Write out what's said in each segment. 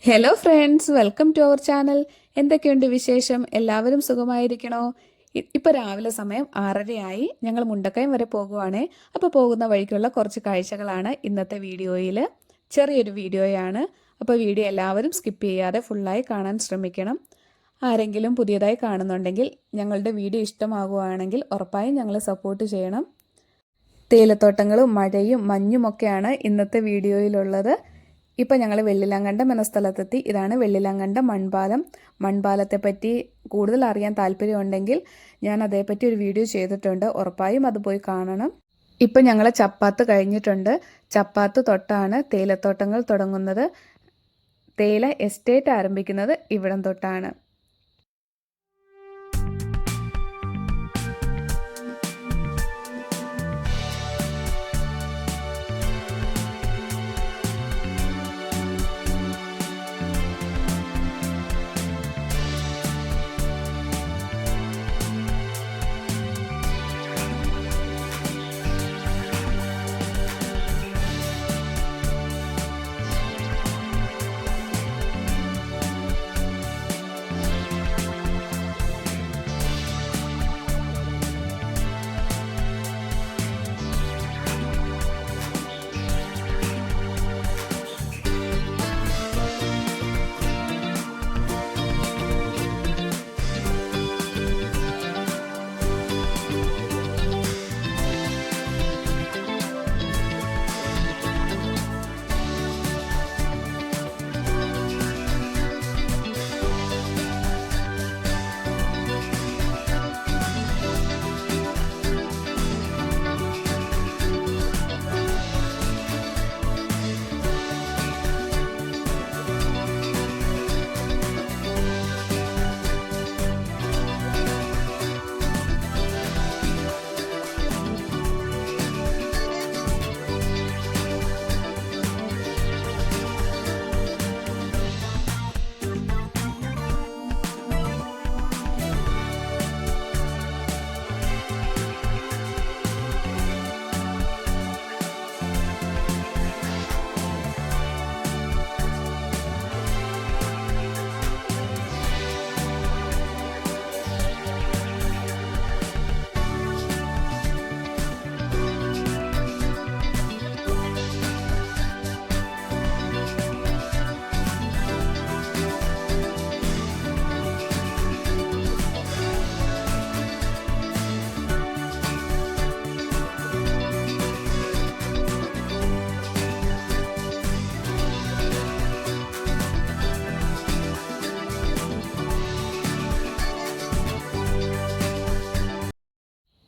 Hello friends, welcome to our channel. എന്തൊക്കെയുണ്ട് വിശേഷം? എല്ലാവരും സുഖമായിരിക്കണോ? ഇപ്പോൾ രാവിലെ സമയം 6:30 ഞങ്ങൾ മുണ്ടക്കയം വരെ പോകുവാണേ. അപ്പോൾ പോകുന്ന വഴിക്കുള്ള കുറച്ച് കാഴ്ചകളാണ് ഇന്നത്തെ വീഡിയോയിൽ. ചെറിയൊരു വീഡിയോയാണ്. അപ്പോൾ വീഡിയോ എല്ലാവരും സ്കിപ്പ് ചെയ്യാതെ ഫുള്ളായി കാണാൻ ശ്രമിക്കണം. ആരെങ്കിലും പുതിയതായി കാണുന്നുണ്ടെങ്കിൽ ഞങ്ങളുടെ വീഡിയോ ഇഷ്ടമാകുകയാണെങ്കിൽ ഉറപ്പായും ഞങ്ങളെ സപ്പോർട്ട് ചെയ്യണം. തേയിലത്തോട്ടങ്ങളും മഴയും മഞ്ഞുമൊക്കെയാണ് ഇന്നത്തെ വീഡിയോയിലുള്ളത്. ഇപ്പോൾ ഞങ്ങൾ വെള്ളിലാങ്കണ്ടം എന്ന സ്ഥലത്തെത്തി. ഇതാണ് വെള്ളിലാങ്കണ്ടം മൺപാലം. മൺപാലത്തെപ്പറ്റി കൂടുതൽ അറിയാൻ താല്പര്യമുണ്ടെങ്കിൽ ഞാൻ അതേപ്പറ്റി ഒരു വീഡിയോ ചെയ്തിട്ടുണ്ട്. ഉറപ്പായും അത് പോയി കാണണം. ഇപ്പം ഞങ്ങൾ ചപ്പാത്ത് കഴിഞ്ഞിട്ടുണ്ട്. ചപ്പാത്ത് തൊട്ടാണ് തേയിലത്തോട്ടങ്ങൾ തുടങ്ങുന്നത്. തേയില എസ്റ്റേറ്റ് ആരംഭിക്കുന്നത് ഇവിടം തൊട്ടാണ്.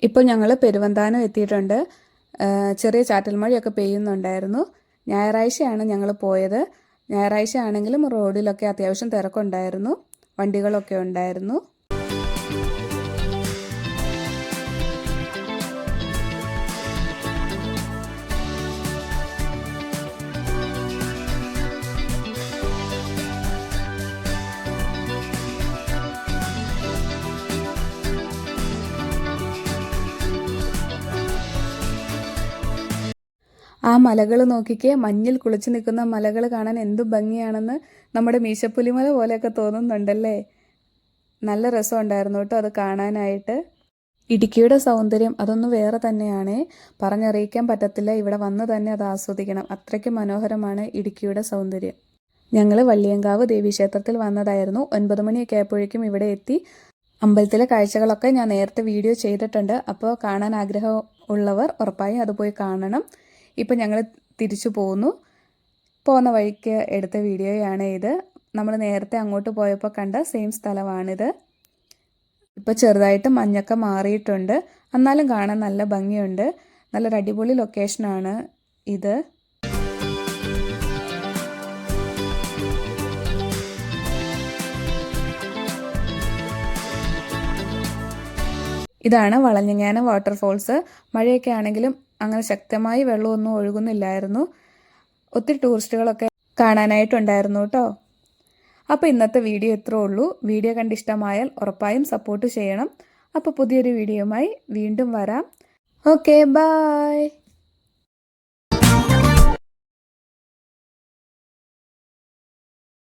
ഇപ്പോൾ ഞങ്ങൾ പെരുവന്താനം എത്തിയിട്ടുണ്ട്. ചെറിയ ചാറ്റൽ മഴയൊക്കെ പെയ്യുന്നുണ്ടായിരുന്നു. ഞായറാഴ്ചയാണ് ഞങ്ങൾ പോയത്. ഞായറാഴ്ച ആണെങ്കിലും റോഡിലൊക്കെ അത്യാവശ്യം തിരക്കുണ്ടായിരുന്നു, വണ്ടികളൊക്കെ ഉണ്ടായിരുന്നു. ആ മലകൾ നോക്കിക്കേ, മഞ്ഞിൽ കുളിച്ചു നിൽക്കുന്ന മലകൾ കാണാൻ എന്തു ഭംഗിയാണെന്ന്. നമ്മുടെ മീശപ്പുലിമല പോലെയൊക്കെ തോന്നുന്നുണ്ടല്ലേ. നല്ല രസമുണ്ടായിരുന്നു കേട്ടോ അത് കാണാനായിട്ട്. ഇടുക്കിയുടെ സൗന്ദര്യം അതൊന്നും വേറെ തന്നെയാണേ, പറഞ്ഞറിയിക്കാൻ പറ്റത്തില്ല. ഇവിടെ വന്ന് തന്നെ അത് ആസ്വദിക്കണം. അത്രയ്ക്ക് മനോഹരമാണ് ഇടുക്കിയുടെ സൗന്ദര്യം. ഞങ്ങൾ വള്ളിയങ്കാവ് ദേവീക്ഷേത്രത്തിൽ വന്നതായിരുന്നു. 9 മണിയൊക്കെ ആയപ്പോഴേക്കും ഇവിടെ എത്തി. അമ്പലത്തിലെ കാഴ്ചകളൊക്കെ ഞാൻ നേരത്തെ വീഡിയോ ചെയ്തിട്ടുണ്ട്. അപ്പോൾ കാണാൻ ആഗ്രഹം ഉള്ളവർ ഉറപ്പായും അത് പോയി കാണണം. ഇപ്പം ഞങ്ങൾ തിരിച്ചു പോകുന്ന വഴിക്ക് എടുത്ത വീഡിയോയാണ് ഇത്. നമ്മൾ നേരത്തെ അങ്ങോട്ട് പോയപ്പോൾ കണ്ട സെയിം സ്ഥലമാണിത്. ഇപ്പോൾ ചെറുതായിട്ട് മഞ്ഞൊക്കെ മാറിയിട്ടുണ്ട്, എന്നാലും കാണാൻ നല്ല ഭംഗിയുണ്ട്. നല്ലൊരു അടിപൊളി ലൊക്കേഷനാണ് ഇത്. ഇതാണ് വളഞ്ഞങ്ങാനം വാട്ടർഫോൾസ്. മഴയൊക്കെ ആണെങ്കിലും അങ്ങനെ ശക്തമായി വെള്ളമൊന്നും ഒഴുകുന്നില്ലായിരുന്നു. ഒത്തിരി ടൂറിസ്റ്റുകളൊക്കെ കാണാനായിട്ടുണ്ടായിരുന്നു കേട്ടോ. അപ്പോൾ ഇന്നത്തെ വീഡിയോ ഇത്രേ ഉള്ളൂ. വീഡിയോ കണ്ടിഷ്ടമായാൽ ഉറപ്പായും സപ്പോർട്ട് ചെയ്യണം. അപ്പോൾ പുതിയൊരു വീഡിയോയുമായി വീണ്ടും വരാം. Okay, by.